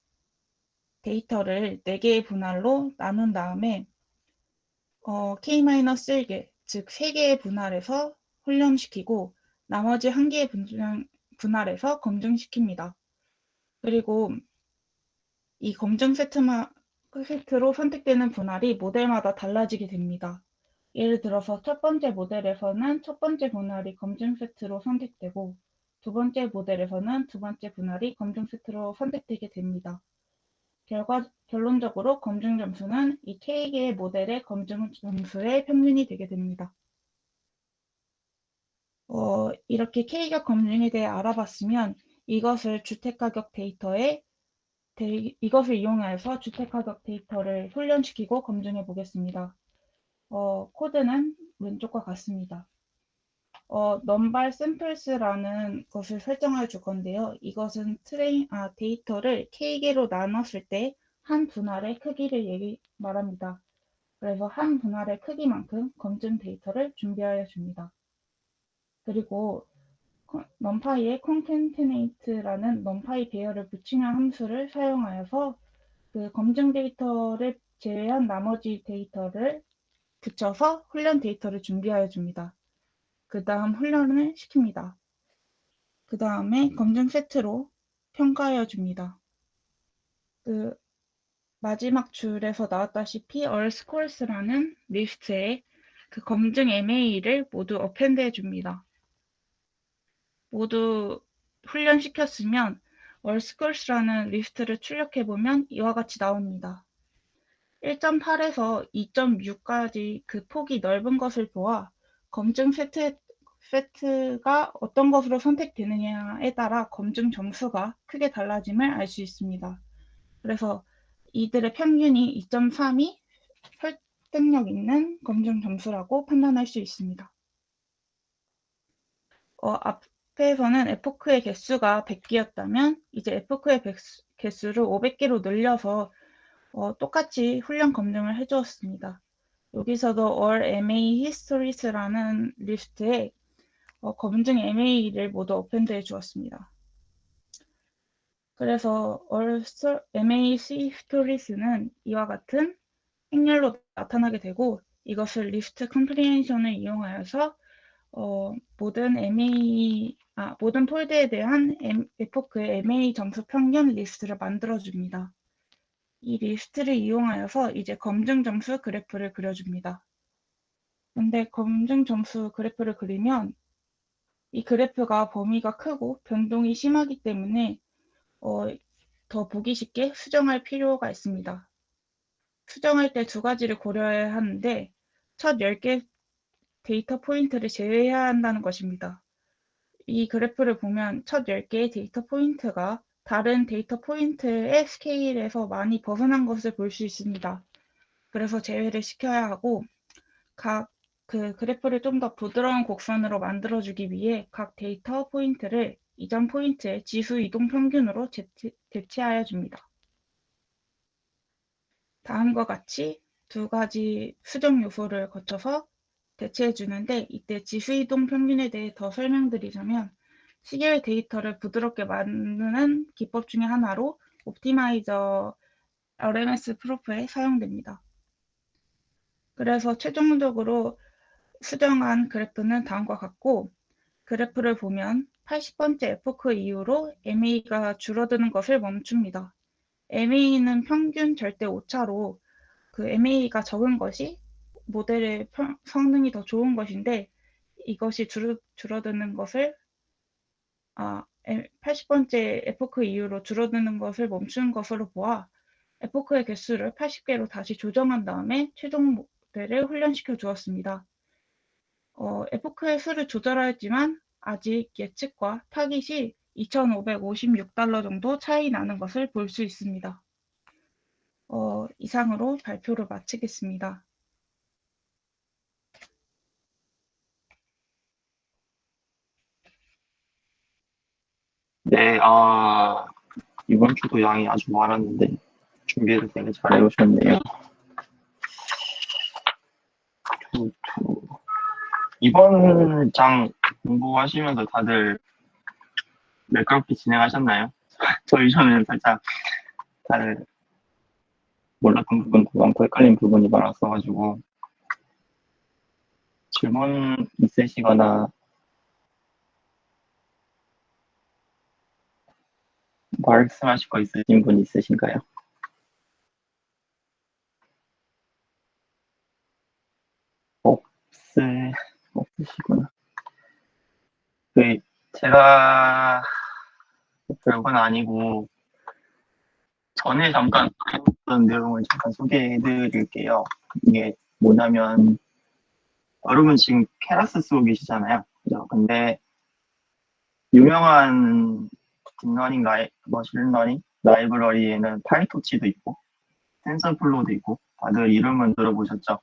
데이터를 4개의 분할로 나눈 다음에 K-1개, 즉 3개의 분할해서 훈련시키고 나머지 1개의 분할해서 검증시킵니다. 그리고 이 검증 세트로 선택되는 분할이 모델마다 달라지게 됩니다. 예를 들어서 첫 번째 모델에서는 첫 번째 분할이 검증 세트로 선택되고 두 번째 모델에서는 두 번째 분할이 검증 세트로 선택되게 됩니다. 결론적으로 검증 점수는 이 K개의 모델의 검증 점수의 평균이 되게 됩니다. 이렇게 K격 검증에 대해 알아봤으면 이것을 이용해서 주택가격 데이터를 훈련시키고 검증해 보겠습니다. 코드는 왼쪽과 같습니다. 넘발 샘플스라는 것을 설정해 줄 건데요. 이것은 데이터를 K개로 나눴을 때 한 분할의 크기를 말합니다. 그래서 한 분할의 크기만큼 검증 데이터를 준비하여 줍니다. 그리고 numpy에 concatenate라는 numpy 배열을 붙이는 함수를 사용하여서 그 검증 데이터를 제외한 나머지 데이터를 붙여서 훈련 데이터를 준비하여 줍니다. 그 다음 훈련을 시킵니다. 그 다음에 검증 세트로 평가하여 줍니다. 마지막 줄에서 나왔다시피 all scores라는 리스트에 그 검증 MA를 모두 append 해줍니다. 모두 훈련시켰으면 all scores라는 리스트를 출력해보면 이와 같이 나옵니다. 1.8에서 2.6까지 그 폭이 넓은 것을 보아 검증 세트가 어떤 것으로 선택되느냐에 따라 검증 점수가 크게 달라짐을 알 수 있습니다. 그래서 이들의 평균이 2.3이 설득력 있는 검증 점수라고 판단할 수 있습니다. 앞에서는 에포크의 개수가 100개였다면 이제 에포크의 개수를 500개로 늘려서 똑같이 훈련 검증을 해주었습니다. 여기서도 all MA histories라는 리스트에 검증 MA를 모두 append 해주었습니다. 그래서 all MA histories는 이와 같은 행렬로 나타나게 되고 이것을 리스트 컴프리헨션을 이용하여서 모든 폴드에 대한 에포크의 MA 점수 평균 리스트를 만들어줍니다. 이 리스트를 이용하여서 이제 검증 점수 그래프를 그려줍니다. 근데 검증 점수 그래프를 그리면 이 그래프가 범위가 크고 변동이 심하기 때문에 더 보기 쉽게 수정할 필요가 있습니다. 수정할 때 두 가지를 고려해야 하는데 첫 10개 데이터 포인트를 제외해야 한다는 것입니다. 이 그래프를 보면 첫 10개의 데이터 포인트가 다른 데이터 포인트의 스케일에서 많이 벗어난 것을 볼 수 있습니다. 그래서 제외를 시켜야 하고 그 그래프를 좀 더 부드러운 곡선으로 만들어주기 위해 각 데이터 포인트를 이전 포인트의 지수 이동 평균으로 대체하여 줍니다. 다음과 같이 두 가지 수정 요소를 거쳐서 대체해 주는데 이때 지수 이동 평균에 대해 더 설명드리자면 시계의 데이터를 부드럽게 만드는 기법 중에 하나로 옵티마이저 RMS 프로프에 사용됩니다. 그래서 최종적으로 수정한 그래프는 다음과 같고 그래프를 보면 80번째 에포크 이후로 MA가 줄어드는 것을 멈춥니다. MA는 평균 절대 오차로 그 MA가 적은 것이 모델의 성능이 더 좋은 것인데 이것이 줄어드는 것을 80번째 에포크 이후로 줄어드는 것을 멈춘 것으로 보아 에포크의 개수를 80개로 다시 조정한 다음에 최종 모델을 훈련시켜 주었습니다. 에포크의 수를 조절하였지만 아직 예측과 타깃이 $2,556 정도 차이 나는 것을 볼 수 있습니다. 이상으로 발표를 마치겠습니다. 네, 이번 주도 양이 아주 많았는데 준비를 되게 잘 해오셨네요. 이번 장 공부하시면서 다들 매끄럽게 진행하셨나요? 저는 살짝 다들 몰랐던 부분도 많고 헷갈린 부분이 많았어가지고 질문 있으시거나 말씀하실 거 있으신 분 있으신가요? 없으시구나. 제가 별건 아니고 전에 잠깐 했던 내용을 잠깐 소개해 드릴게요. 이게 뭐냐면 여러분 지금 케라스 쓰고 계시잖아요. 그죠? 근데 유명한 딥러닝 머신러닝 라이브러리에는 파이토치도 있고 텐서플로우도 있고 다들 이름은 들어보셨죠?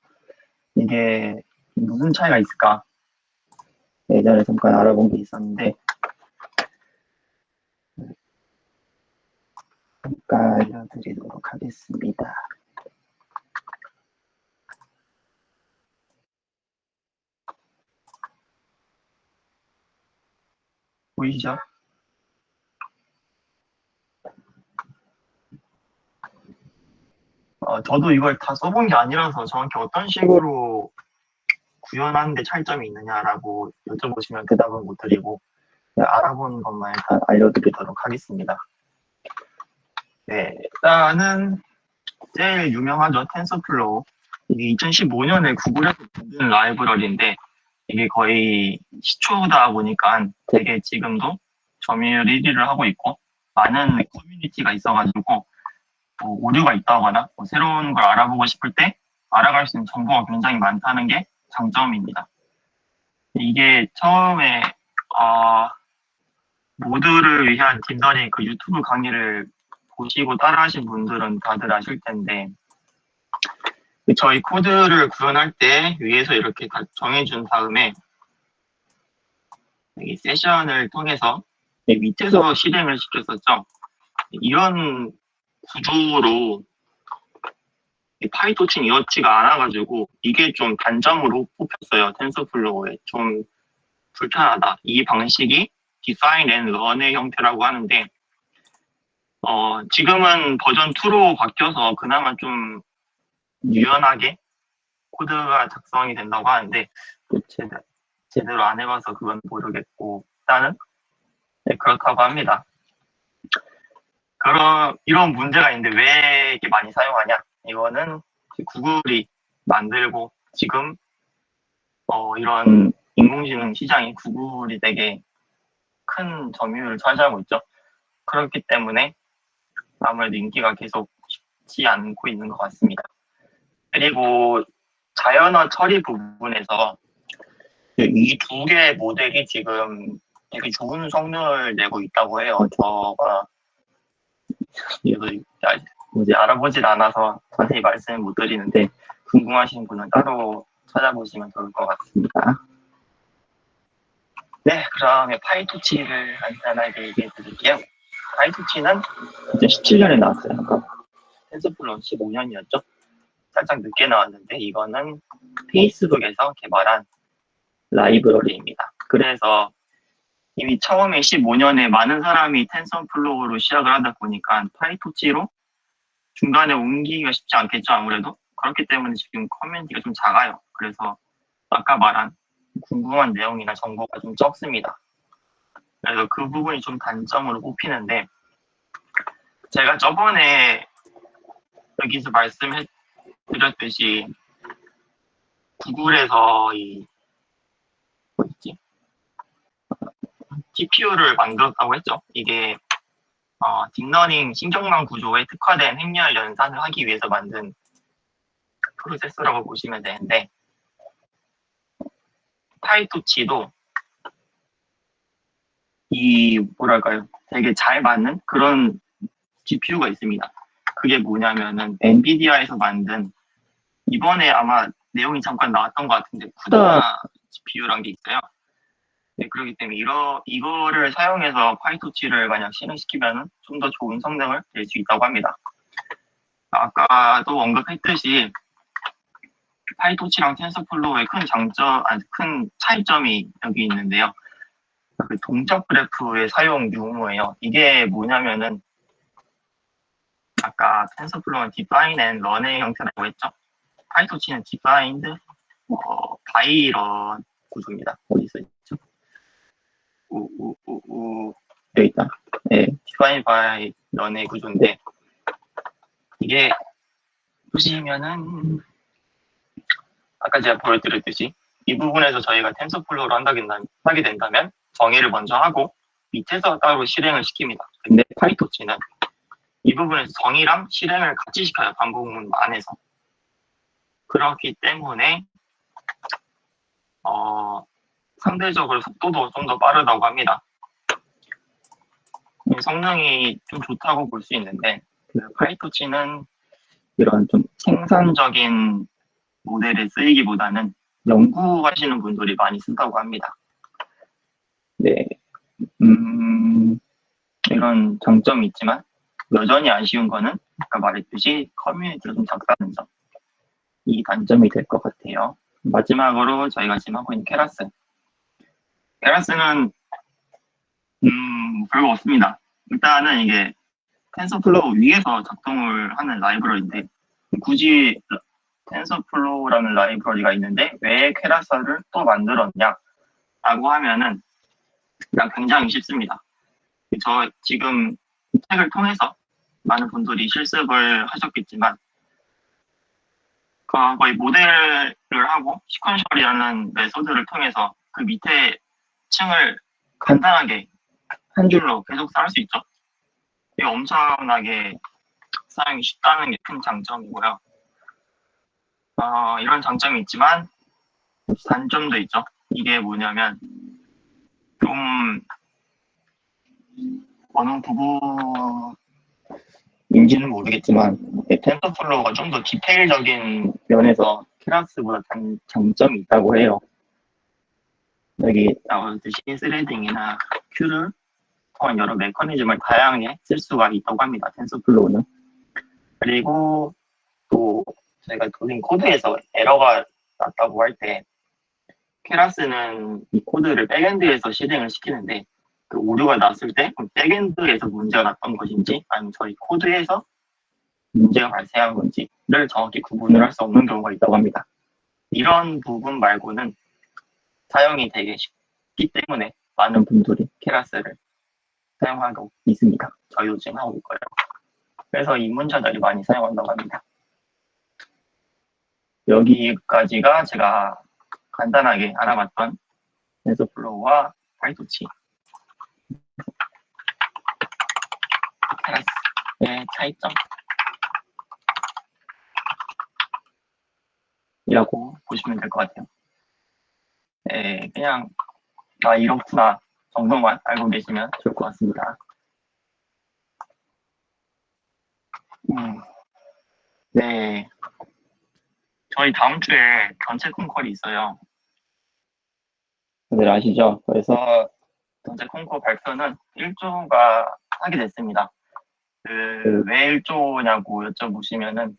이게 무슨 차이가 있을까? 예전에 잠깐 알아본 게 있었는데 잠깐 알려드리도록 하겠습니다. 보이시죠? 저도 이걸 다 써본 게 아니라서 정확히 어떤 식으로 구현하는데 차이점이 있느냐라고 여쭤보시면 그 답은 못 드리고 알아본 것만 일단 알려드리도록 하겠습니다. 네, 일단은 제일 유명하죠. 텐서플로우. 이게 2015년에 구글에서 만든 라이브러리인데 이게 거의 시초다 보니까 되게 지금도 점유율 1위를 하고 있고 많은 커뮤니티가 있어가지고 오류가 있다거나 새로운 걸 알아보고 싶을 때 알아갈 수 있는 정보가 굉장히 많다는 게 장점입니다. 이게 처음에 모두를 위한 딥러닝 그 유튜브 강의를 보시고 따라하신 분들은 다들 아실 텐데 저희 코드를 구현할 때 위에서 이렇게 다 정해준 다음에 여기 세션을 통해서 밑에서 실행을 시켰었죠. 이런 구조로 파이토치는 이렇지가 않아가지고 이게 좀 단점으로 뽑혔어요. 텐서플로우에 좀 불편하다. 이 방식이 define and learn의 형태라고 하는데 지금은 버전 2로 바뀌어서 그나마 좀 유연하게 코드가 작성이 된다고 하는데 제대로 안 해봐서 그건 모르겠고 일단은 그렇다고 합니다. 그럼 이런 문제가 있는데 왜 이렇게 많이 사용하냐? 이거는 구글이 만들고 지금 이런 인공지능 시장이 구글이 되게 큰 점유율을 차지하고 있죠. 그렇기 때문에 아무래도 인기가 계속 쉽지 않고 있는 것 같습니다. 그리고 자연어 처리 부분에서 이 두 개의 모델이 지금 되게 좋은 성능을 내고 있다고 해요. 저가 이제 알아보질 않아서 자세히 말씀을 못 드리는데 궁금하신 분은 따로 찾아보시면 좋을 것 같습니다. 네, 그러면 파이토치를 간단하게 얘기해 드릴게요. 파이토치는 2017년에 나왔어요. 텐서플로우 15년이었죠. 살짝 늦게 나왔는데 이거는 페이스북에서 개발한 라이브러리입니다. 그래서 이미 처음에 15년에 많은 사람이 텐서플로우로 시작을 하다 보니까 파이토치로 중간에 옮기기가 쉽지 않겠죠, 아무래도. 그렇기 때문에 지금 커뮤니티가 좀 작아요. 그래서 아까 말한 궁금한 내용이나 정보가 좀 적습니다. 그래서 그 부분이 좀 단점으로 꼽히는데, 제가 저번에 여기서 말씀드렸듯이 구글에서 뭐였지? TPU를 만들었다고 했죠. 이게 딥러닝 신경망 구조에 특화된 행렬 연산을 하기 위해서 만든 프로세서라고 보시면 되는데, 파이토치도 뭐랄까요, 되게 잘 맞는 그런 GPU가 있습니다. 그게 뭐냐면은 엔비디아에서 만든, 이번에 아마 내용이 잠깐 나왔던 것 같은데 쿠다 GPU란 게 있어요. 네, 그렇기 때문에 이거를 사용해서 파이토치를 만약 실행시키면 좀 더 좋은 성능을 낼 수 있다고 합니다. 아까도 언급했듯이 파이토치랑 텐서플로우의 큰 차이점이 여기 있는데요. 그 동적 그래프의 사용 유무예요. 이게 뭐냐면은 아까 텐서플로우는 define and run의 형태라고 했죠. 파이토치는 defined, by run 구조입니다. 어디 있죠? 여기 있다. 네, define by run의 구조인데, 이게 보시면은 아까 제가 보여드렸듯이 이 부분에서 저희가 텐서플로우를 하게 된다면 정의를 먼저 하고 밑에서 따로 실행을 시킵니다. 근데 파이토치는 이 부분에서 정의랑 실행을 같이 시켜요. 반복문 안에서. 그렇기 때문에 상대적으로 속도도 좀 더 빠르다고 합니다. 성능이 좀 좋다고 볼 수 있는데, 파이토치는 이런 좀 생산적인 모델에 쓰이기보다는 연구하시는 분들이 많이 쓴다고 합니다. 네, 이런 장점이 있지만 여전히 아쉬운 거는 아까 말했듯이 커뮤니티가 좀 작다는 점, 이 단점이 될 것 같아요. 마지막으로 저희가 지금 하고 있는 케라스는 별거 없습니다. 일단은 이게 텐서플로우 위에서 작동을 하는 라이브러리인데, 굳이 텐서플로우라는 라이브러리가 있는데 왜 케라스를 또 만들었냐 라고 하면은 그냥 굉장히 쉽습니다. 저 지금 이 책을 통해서 많은 분들이 실습을 하셨겠지만, 거의 모델을 하고 시퀀셜이라는 메소드를 통해서 그 밑에 층을 간단하게 한 줄로 계속 쌓을 수 있죠. 이게 엄청나게 사용이 쉽다는 게 큰 장점이고요. 이런 장점이 있지만 단점도 있죠. 이게 뭐냐면 좀 어느 부분인지는 모르겠지만 텐서플로우가 좀 더 디테일적인 면에서 케라스보다 장점이 있다고 해요. 여기 나오듯이 스레딩이나 큐를 통한 여러 메커니즘을 다양하게 쓸 수가 있다고 합니다. 텐서플로우는. 그리고 또 저희가 돌린 코드에서 에러가 났다고 할 때 케라스는 이 코드를 백엔드에서 실행을 시키는데, 그 오류가 났을 때 백엔드에서 문제가 났던 것인지 아니면 저희 코드에서 문제가 발생한 건지를 정확히 구분을 할 수 없는 경우가 있다고 합니다. 이런 부분 말고는 사용이 되게 쉽기 때문에 많은 분들이 케라스를 사용하고 있습니다. 저희도 지금 하고 있고요. 그래서 입문자들이 많이 사용한다고 합니다. 여기까지가 제가 간단하게 알아봤던 텐서플로우와 파이토치, 케라스의 차이점 이라고 보시면 될 것 같아요. 네, 그냥 이렇구나 정도만 알고 계시면 좋을 것 같습니다. 네, 저희 다음 주에 전체 콩콜이 있어요. 다들 아시죠? 그래서 전체 콩콜 발표는 1조가 하게 됐습니다. 왜 1조냐고 여쭤보시면은,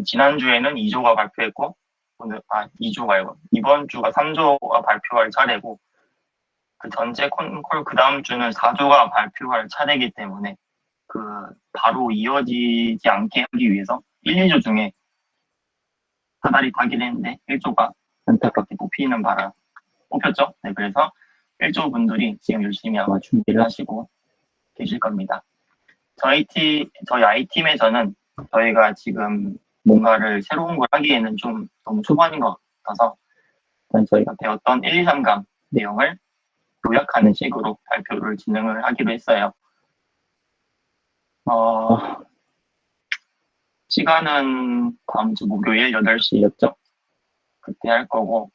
지난주에는 2조가 발표했고, 2조 말고 이번 주가 3조가 발표할 차례고, 그 전체 콩콜 그 다음 주는 4조가 발표할 차례이기 때문에 바로 이어지지 않게 하기 위해서 1, 2조 중에 사다리 타긴 했는데 1조가 안타깝게 뽑혔죠. 네, 그래서 필조 분들이 지금 열심히 아마 준비를 하시고 계실 겁니다. 저희 I팀에서는 저희가 지금 뭔가를 새로운 걸 하기에는 좀 너무 초반인 것 같아서 일단 저희가 배웠던 1, 2, 3강 내용을 요약하는 식으로 발표를 진행을 하기로 했어요. 시간은 다음 주 목요일 8시였죠? 그때 할 거고,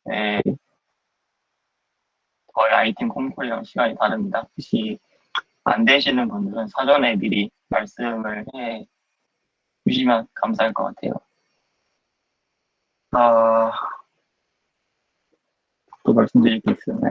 네, 저희 I팀 콩쿠르랑 시간이 다릅니다. 혹시 안 되시는 분들은 사전에 미리 말씀을 해 주시면 감사할 것 같아요. 또 말씀드릴 게 있었나요?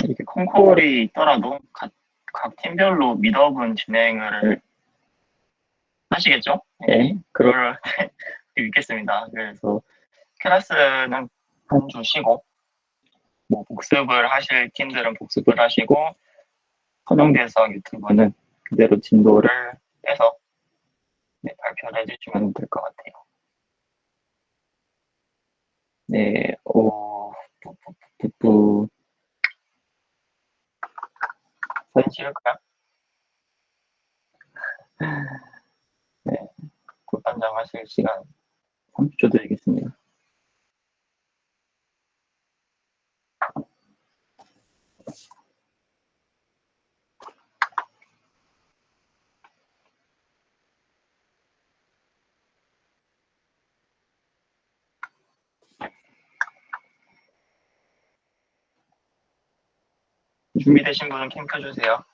이렇게 콩콜이 있더라도 각 팀별로 미더분 진행을 하시겠죠? 네, 그럴 있겠습니다. 그래서 클래스는 한 주 쉬고, 뭐 복습을 하실 팀들은 복습을 하시고, 선영대에서 유튜브는 그대로 진도를 빼서 네, 발표를 해주시면 될 것 같아요. 네, 사진 찍을까요? 네, 굿단장 하실 시간 30초 드리겠습니다. 준비되신 분은 캠 켜주세요.